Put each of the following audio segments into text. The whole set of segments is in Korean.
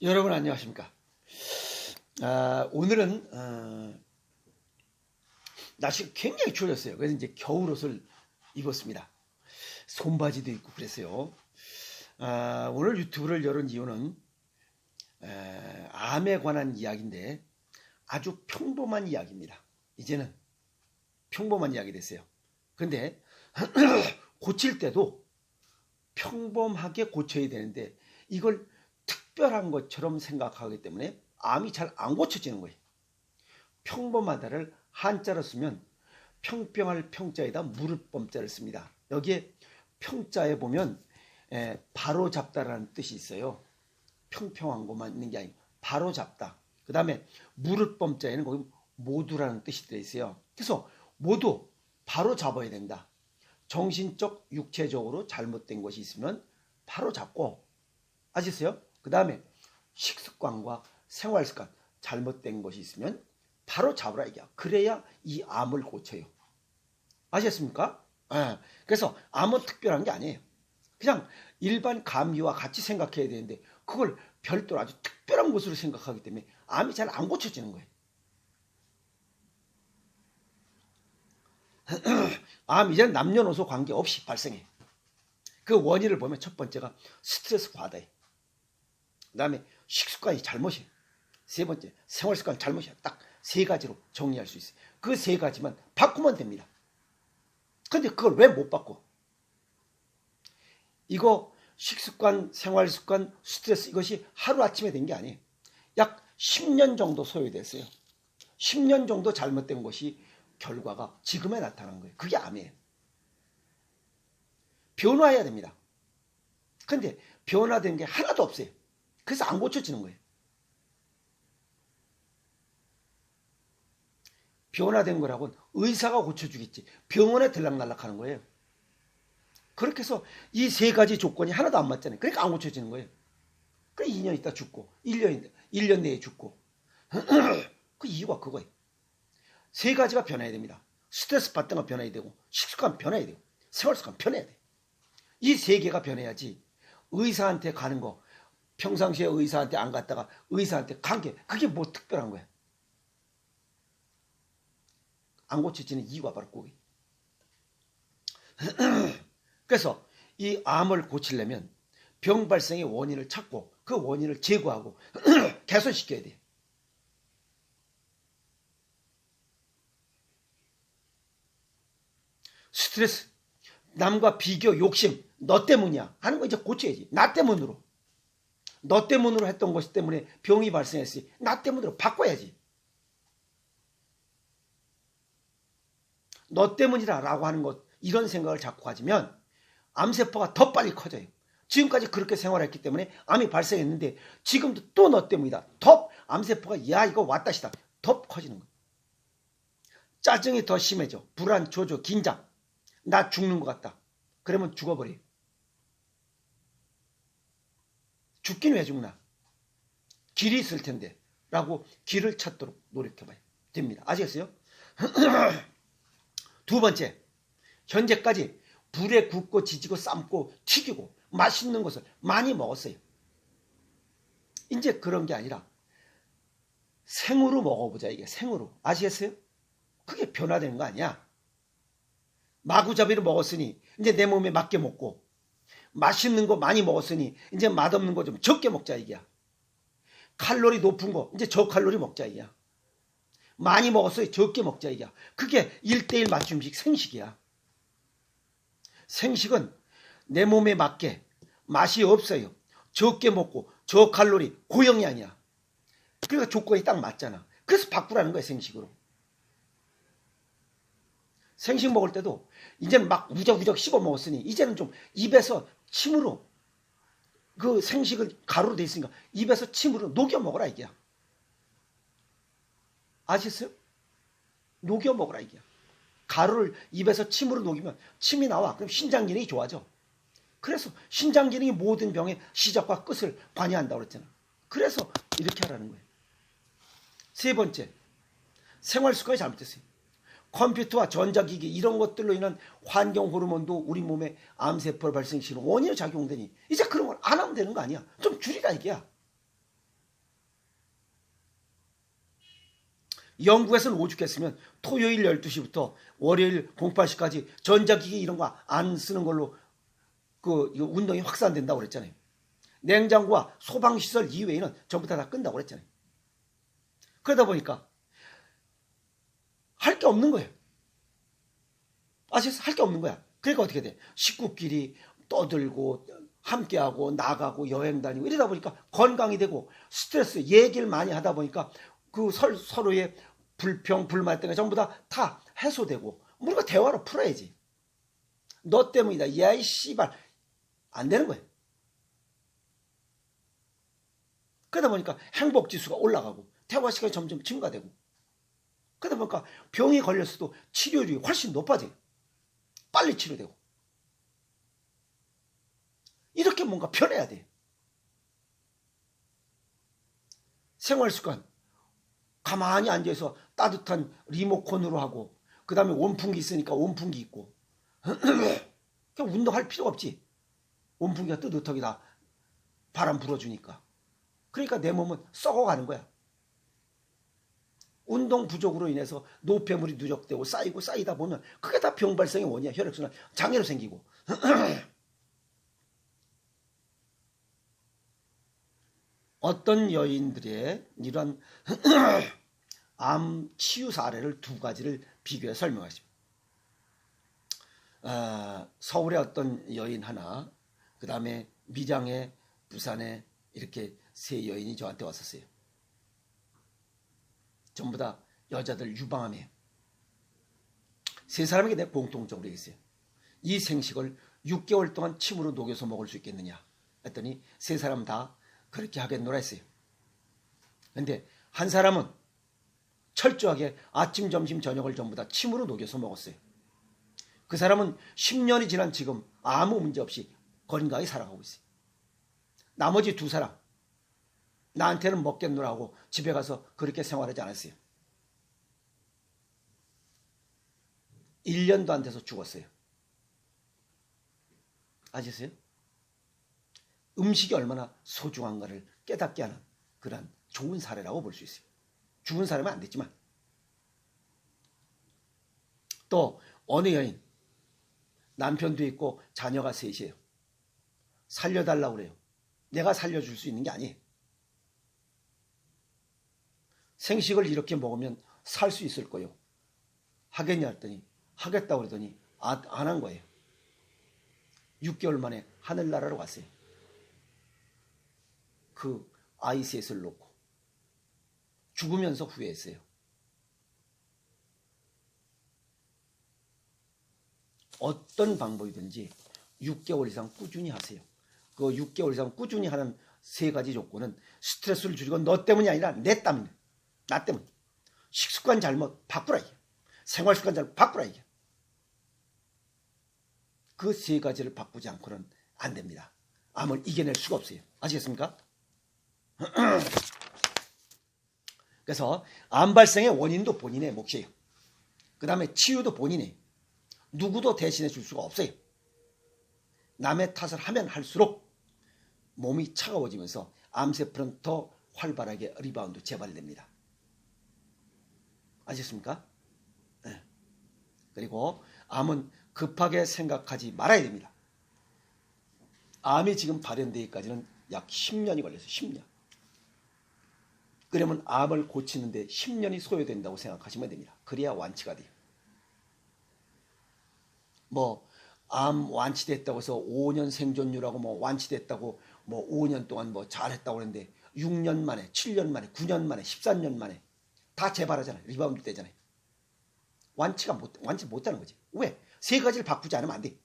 여러분 안녕하십니까? 오늘은 날씨가 굉장히 추워졌어요. 그래서 이제 겨울옷을 입었습니다. 손바지도 입고 그랬어요. 오늘 유튜브를 열은 이유는 암에 관한 이야기인데 아주 평범한 이야기입니다. 이제는 평범한 이야기 됐어요. 근데 고칠 때도 평범하게 고쳐야 되는데 이걸 특별한 것처럼 생각하기 때문에 암이 잘 안 고쳐지는 거예요. 평범하다를 한자로 쓰면 평평할 평자에다 무릇 범자를 씁니다. 여기에 평자에 보면 바로 잡다라는 뜻이 있어요. 평평한 것만 있는 게 아니고 바로 잡다. 그 다음에 무릇 범자에는 거기 모두라는 뜻이 들어있어요. 그래서 모두 바로 잡아야 된다. 정신적, 육체적으로 잘못된 것이 있으면 바로 잡고, 아시겠어요? 그 다음에 식습관과 생활습관 잘못된 것이 있으면 바로 잡으라 이게. 그래야 이 암을 고쳐요. 아셨습니까? 그래서 암은 특별한 게 아니에요. 그냥 일반 감기와 같이 생각해야 되는데 그걸 별도로 아주 특별한 것으로 생각하기 때문에 암이 잘 안 고쳐지는 거예요. 암 이제는 남녀노소 관계없이 발생해. 그 원인을 보면 첫 번째가 스트레스 과다예요. 그 다음에 식습관이 잘못이에요. 세 번째 생활습관 잘못이에요. 딱 세 가지로 정리할 수 있어요. 그 세 가지만 바꾸면 됩니다. 근데 그걸 왜 못 바꿔? 이거 식습관, 생활습관, 스트레스 이것이 하루아침에 된 게 아니에요. 약 10년 정도 소요됐어요. 10년 정도 잘못된 것이 결과가 지금에 나타난 거예요. 그게 암이에요. 변화해야 됩니다. 근데 변화된 게 하나도 없어요. 그래서 안 고쳐지는 거예요. 변화된 거라고는 의사가 고쳐주겠지. 병원에 들락날락 하는 거예요. 그렇게 해서 이 세 가지 조건이 하나도 안 맞잖아요. 그러니까 안 고쳐지는 거예요. 그래 2년 있다 죽고 1년 내에 죽고 그 이유가 그거예요. 세 가지가 변해야 됩니다. 스트레스 받던 거 변해야 되고 식습관 변해야 되고 생활습관 변해야 돼요. 이 세 개가 변해야지 의사한테 가는 거 평상시에 의사한테 안 갔다가 의사한테 간 게 그게 뭐 특별한 거야. 안 고쳐지는 이유가 바로 그거예요. 그래서 이 암을 고치려면 병 발생의 원인을 찾고 그 원인을 제거하고 개선시켜야 돼요. 스트레스, 남과 비교, 욕심, 너 때문이야 하는 거 이제 고쳐야지. 나 때문으로. 너 때문으로 했던 것 때문에 병이 발생했으니 나 때문으로 바꿔야지. 너 때문이라 라고 하는 것, 이런 생각을 자꾸 가지면 암세포가 더 빨리 커져요. 지금까지 그렇게 생활했기 때문에 암이 발생했는데 지금도 또 너 때문이다. 더 암세포가 야 이거 왔다시다. 더 커지는 거예요. 짜증이 더 심해져. 불안, 조조, 긴장. 나 죽는 것 같다. 그러면 죽어버려요. 죽긴 왜 죽나? 길이 있을 텐데 라고 길을 찾도록 노력해봐야 됩니다. 아시겠어요? 두 번째, 현재까지 불에 굽고 지지고 삶고 튀기고 맛있는 것을 많이 먹었어요. 이제 그런 게 아니라 생으로 먹어보자. 이게 생으로. 아시겠어요? 그게 변화되는 거 아니야. 마구잡이로 먹었으니 이제 내 몸에 맞게 먹고 맛있는 거 많이 먹었으니 이제 맛없는 거 좀 적게 먹자 이게야. 칼로리 높은 거 이제 저칼로리 먹자 이게야. 많이 먹었어요. 적게 먹자 이게야. 그게 1:1 맞춤식 생식이야. 생식은 내 몸에 맞게 맛이 없어요. 적게 먹고 저칼로리 고영양이야. 그러니까 조건이 딱 맞잖아. 그래서 바꾸라는 거야 생식으로. 생식 먹을 때도 이제는 막 우적우적 씹어 먹었으니 이제는 좀 입에서 침으로 그 생식을 가루로 돼 있으니까 입에서 침으로 녹여 먹어라 이게야. 아시겠어요? 녹여 먹어라 이게야. 가루를 입에서 침으로 녹이면 침이 나와. 그럼 신장 기능이 좋아져. 그래서 신장 기능이 모든 병의 시작과 끝을 관여한다고 그랬잖아. 그래서 이렇게 하라는 거예요. 세 번째, 생활 습관이 잘못됐어요. 컴퓨터와 전자기기 이런 것들로 인한 환경 호르몬도 우리 몸에 암세포를 발생시키는 원인으로 작용되니 이제 그런 걸 안 하면 되는 거 아니야. 좀 줄이라 이게야. 영국에서는 오죽했으면 토요일 12시부터 월요일 08시까지 전자기기 이런 거 안 쓰는 걸로 이거 운동이 확산된다고 그랬잖아요. 냉장고와 소방시설 이외에는 전부 다 끈다고 그랬잖아요. 그러다 보니까 할 게 없는 거예요. 아시겠어요? 할 게 없는 거야. 그러니까 어떻게 돼? 식구끼리 떠들고 함께하고 나가고 여행 다니고 이러다 보니까 건강이 되고 스트레스 얘기를 많이 하다 보니까 그 서로의 불평 불만 때문에 전부 다 해소되고 우리가 대화로 풀어야지. 너 때문이다. 야이 씨발 안 되는 거예요. 그러다 보니까 행복지수가 올라가고 대화 시간이 점점 증가되고 그러다 보니까 병이 걸렸어도 치료율이 훨씬 높아져요. 빨리 치료되고 이렇게 뭔가 변해야 돼. 생활습관 가만히 앉아서 따뜻한 리모컨으로 하고 그 다음에 온풍기 있으니까 온풍기 있고 그냥 운동할 필요가 없지. 온풍기가 뜨뜻하게 다 바람 불어주니까. 그러니까 내 몸은 썩어가는 거야. 운동 부족으로 인해서 노폐물이 누적되고 쌓이고 쌓이다 보면 그게 다 병 발생의 원인이야. 혈액순환 장애로 생기고 어떤 여인들의 이런 암 치유 사례를 두 가지를 비교해 설명하십니다. 서울의 어떤 여인 하나, 그 다음에 미장에, 부산에 이렇게 세 여인이 저한테 왔었어요. 전부 다 여자들 유방암이에요. 세 사람에게 내 공통적으로 얘기했어요. 이 생식을 6개월 동안 침으로 녹여서 먹을 수 있겠느냐 했더니 세 사람 다 그렇게 하겠노라 했어요. 근데 한 사람은 철저하게 아침, 점심, 저녁을 전부 다 침으로 녹여서 먹었어요. 그 사람은 10년이 지난 지금 아무 문제 없이 건강히 살아가고 있어요. 나머지 두 사람 나한테는 먹겠노라 하고 집에 가서 그렇게 생활하지 않았어요. 1년도 안 돼서 죽었어요. 아시겠어요? 음식이 얼마나 소중한가를 깨닫게 하는 그런 좋은 사례라고 볼 수 있어요. 죽은 사람은 안 됐지만. 또 어느 여인 남편도 있고 자녀가 셋이에요. 살려달라고 그래요. 내가 살려줄 수 있는 게 아니에요. 생식을 이렇게 먹으면 살 수 있을 거요. 하겠냐 했더니 하겠다고 그러더니 안 한 거예요. 6개월 만에 하늘나라로 갔어요. 그 아이 셋을 놓고 죽으면서 후회했어요. 어떤 방법이든지 6개월 이상 꾸준히 하세요. 그 6개월 이상 꾸준히 하는 세 가지 조건은 스트레스를 줄이고 너 때문이 아니라 내 때문에, 나 때문에. 식습관 잘못 바꾸라 이게. 생활습관 잘못 바꾸라 이게. 그 세 가지를 바꾸지 않고는 안 됩니다. 암을 이겨낼 수가 없어요. 아시겠습니까? 그래서 암 발생의 원인도 본인의 몫이에요. 그 다음에 치유도 본인이에요. 누구도 대신해 줄 수가 없어요. 남의 탓을 하면 할수록 몸이 차가워지면서 암세포는 더 활발하게 리바운드 재발됩니다. 아셨습니까? 네. 그리고 암은 급하게 생각하지 말아야 됩니다. 암이 지금 발현되기까지는 약 10년이 걸려서 10년. 그러면 암을 고치는데 10년이 소요된다고 생각하시면 됩니다. 그래야 완치가 돼요. 암 완치됐다고 해서 5년 생존율하고 완치됐다고 5년 동안 잘했다고 그러는데 6년 만에, 7년 만에, 9년 만에, 13년 만에 다 재발하잖아요. 리바운드 되잖아요. 완치 못하는 거지. 왜? 세 가지를 바꾸지 않으면 안 돼.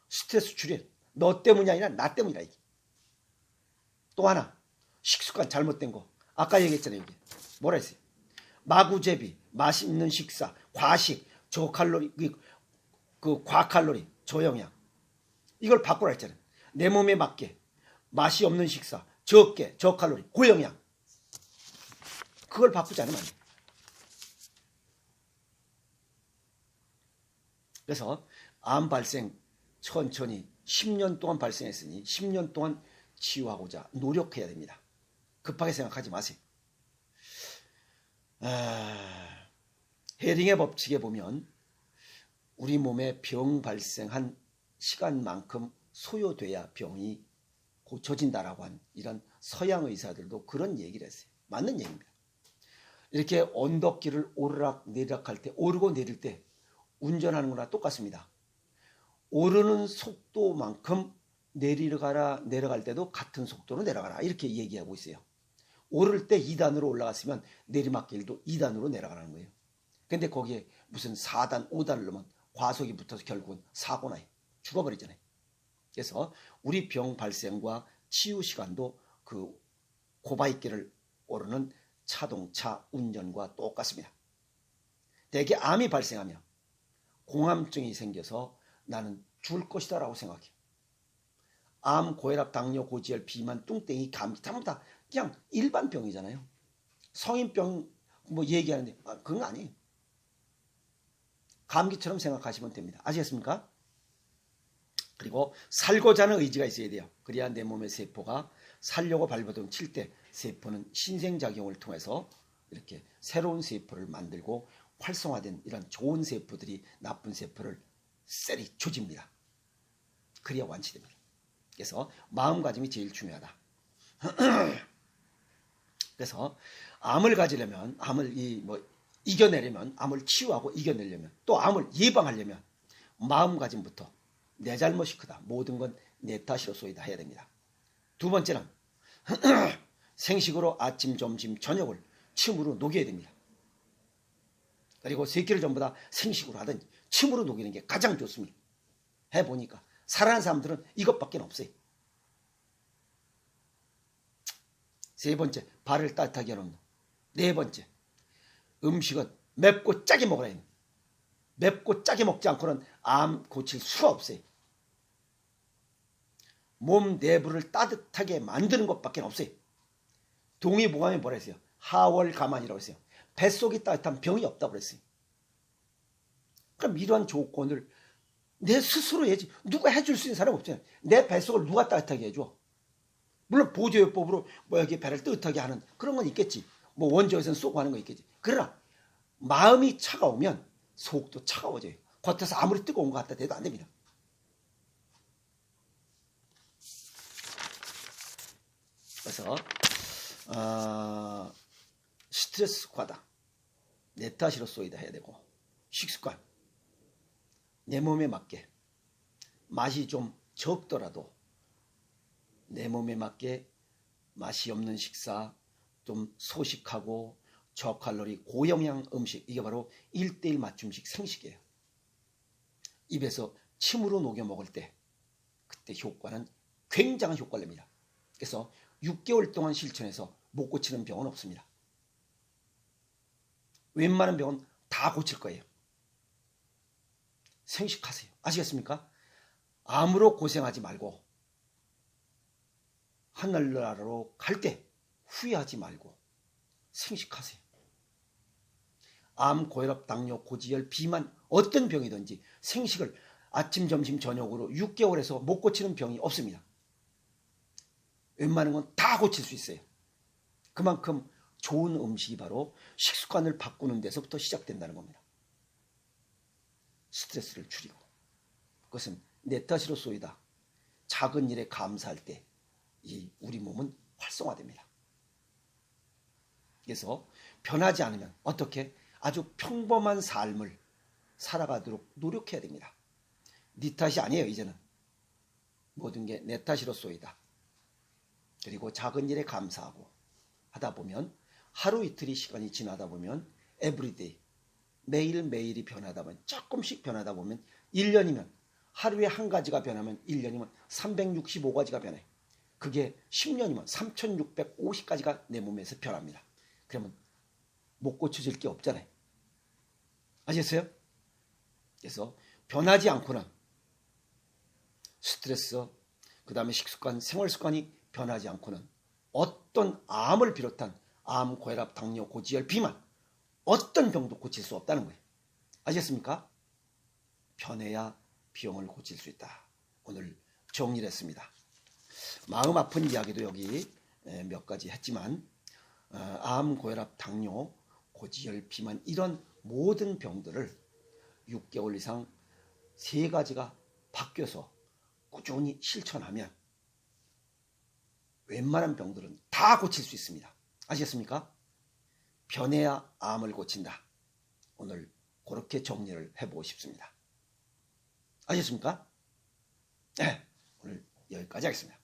스트레스 줄여. 너 때문이 아니라 나 때문이라 이게. 또 하나, 식습관 잘못된 거. 아까 얘기했잖아요. 이게. 뭐라 했어요? 마구제비, 맛있는 식사, 과식, 저칼로리, 과칼로리, 저영양. 이걸 바꾸라 했잖아요. 내 몸에 맞게 맛이 없는 식사, 적게, 저칼로리, 고영양. 그걸 바꾸지 않으면 안 돼. 그래서 암 발생 천천히 10년 동안 발생했으니 10년 동안 치유하고자 노력해야 됩니다. 급하게 생각하지 마세요. 헤링의 법칙에 보면 우리 몸에 병 발생한 시간만큼 소요돼야 병이 고쳐진다라고 한 이런 서양 의사들도 그런 얘기를 했어요. 맞는 얘기입니다. 이렇게 언덕길을 오르락 내리락 할 때, 오르고 내릴 때 운전하는 거나 똑같습니다. 오르는 속도만큼 내려갈 때도 같은 속도로 내려가라, 이렇게 얘기하고 있어요. 오를 때 2단으로 올라갔으면 내리막길도 2단으로 내려가는 거예요. 근데 거기에 무슨 4단, 5단을 넣으면 과속이 붙어서 결국은 사고 나요. 죽어버리잖아요. 그래서 우리 병 발생과 치유 시간도 그 고바이길을 오르는 자동차 운전과 똑같습니다. 대개 암이 발생하면 공황증이 생겨서 나는 죽을 것이다 라고 생각해요. 암, 고혈압, 당뇨, 고지혈, 비만, 뚱땡이, 감기 전부 다 그냥 일반 병이잖아요. 성인병 뭐 얘기하는데 그건 아니에요. 감기처럼 생각하시면 됩니다. 아시겠습니까? 그리고 살고자 하는 의지가 있어야 돼요. 그래야 내 몸의 세포가 살려고 발버둥 칠 때 세포는 신생작용을 통해서 이렇게 새로운 세포를 만들고 활성화된 이런 좋은 세포들이 나쁜 세포를 쎄리 조집니다. 그래야 완치됩니다. 그래서 마음가짐이 제일 중요하다. 그래서 암을 가지려면, 암을 이겨내려면, 암을 치유하고 이겨내려면, 또 암을 예방하려면 마음가짐부터 내 잘못이 크다, 모든 건 내 탓이로소이다 해야 됩니다. 두 번째는 생식으로 아침, 점심, 저녁을 침으로 녹여야 됩니다. 그리고 세 끼를 전부 다 생식으로 하든지 침으로 녹이는 게 가장 좋습니다. 해보니까 살아난 사람들은 이것밖에 없어요. 세 번째, 발을 따뜻하게 해놓는. 네 번째, 음식은 맵고 짜게 먹어야 해요. 맵고 짜게 먹지 않고는 암 고칠 수가 없어요. 몸 내부를 따뜻하게 만드는 것밖에 없어요. 동의보감에 뭐라 했어요? 하월가만이라고 했어요. 뱃속이 따뜻한 병이 없다고 그랬어요. 그럼 이러한 조건을 내 스스로 해야지. 누가 해줄 수 있는 사람 없잖아요. 내 뱃속을 누가 따뜻하게 해줘? 물론 보조요법으로 여기 배를 따뜻하게 하는 그런 건 있겠지. 뭐 원적에서는 쏘고 하는 거 있겠지. 그러나 마음이 차가우면 속도 차가워져요. 겉에서 아무리 뜨거운 것 같다 해도 안 됩니다. 그래서 스트레스 과다, 내 탓이로 쏘이다 해야 되고, 식습관 내 몸에 맞게 맛이 좀 적더라도 내 몸에 맞게 맛이 없는 식사, 좀 소식하고 저칼로리 고영양 음식, 이게 바로 1:1 맞춤식 생식이에요. 입에서 침으로 녹여 먹을 때 그때 효과는 굉장한 효과를 냅니다. 그래서 6개월 동안 실천해서 못 고치는 병은 없습니다. 웬만한 병은 다 고칠 거예요. 생식하세요. 아시겠습니까? 암으로 고생하지 말고 하늘나라로 갈 때 후회하지 말고 생식하세요. 암, 고혈압, 당뇨, 고지혈, 비만 어떤 병이든지 생식을 아침, 점심, 저녁으로 6개월에서 못 고치는 병이 없습니다. 웬만한 건 다 고칠 수 있어요. 그만큼 좋은 음식이 바로 식습관을 바꾸는 데서부터 시작된다는 겁니다. 스트레스를 줄이고, 그것은 내 탓으로 쏘이다. 작은 일에 감사할 때 이 우리 몸은 활성화됩니다. 그래서 변하지 않으면 어떻게 아주 평범한 삶을 살아가도록 노력해야 됩니다. 네 탓이 아니에요. 이제는 모든 게 내 탓으로 쏘이다. 그리고 작은 일에 감사하고 하다 보면 하루 이틀이 시간이 지나다 보면 에브리데이, 매일매일이 변하다 보면, 조금씩 변하다 보면 1년이면, 하루에 한 가지가 변하면 1년이면 365가지가 변해요. 그게 10년이면 3650가지가 내 몸에서 변합니다. 그러면 못 고쳐질 게 없잖아요. 아시겠어요? 그래서 변하지 않고는 스트레스, 그 다음에 식습관, 생활습관이 변하지 않고는 어떤 암을 비롯한 암, 고혈압, 당뇨, 고지혈, 비만 어떤 병도 고칠 수 없다는 거예요. 아시겠습니까? 변해야 병을 고칠 수 있다. 오늘 정리를 했습니다. 마음 아픈 이야기도 여기 몇 가지 했지만 암, 고혈압, 당뇨, 고지혈, 비만 이런 모든 병들을 6개월 이상 3가지가 바뀌어서 꾸준히 실천하면 웬만한 병들은 다 고칠 수 있습니다. 아시겠습니까? 변해야 암을 고친다. 오늘 그렇게 정리를 해보고 싶습니다. 아셨습니까? 네, 오늘 여기까지 하겠습니다.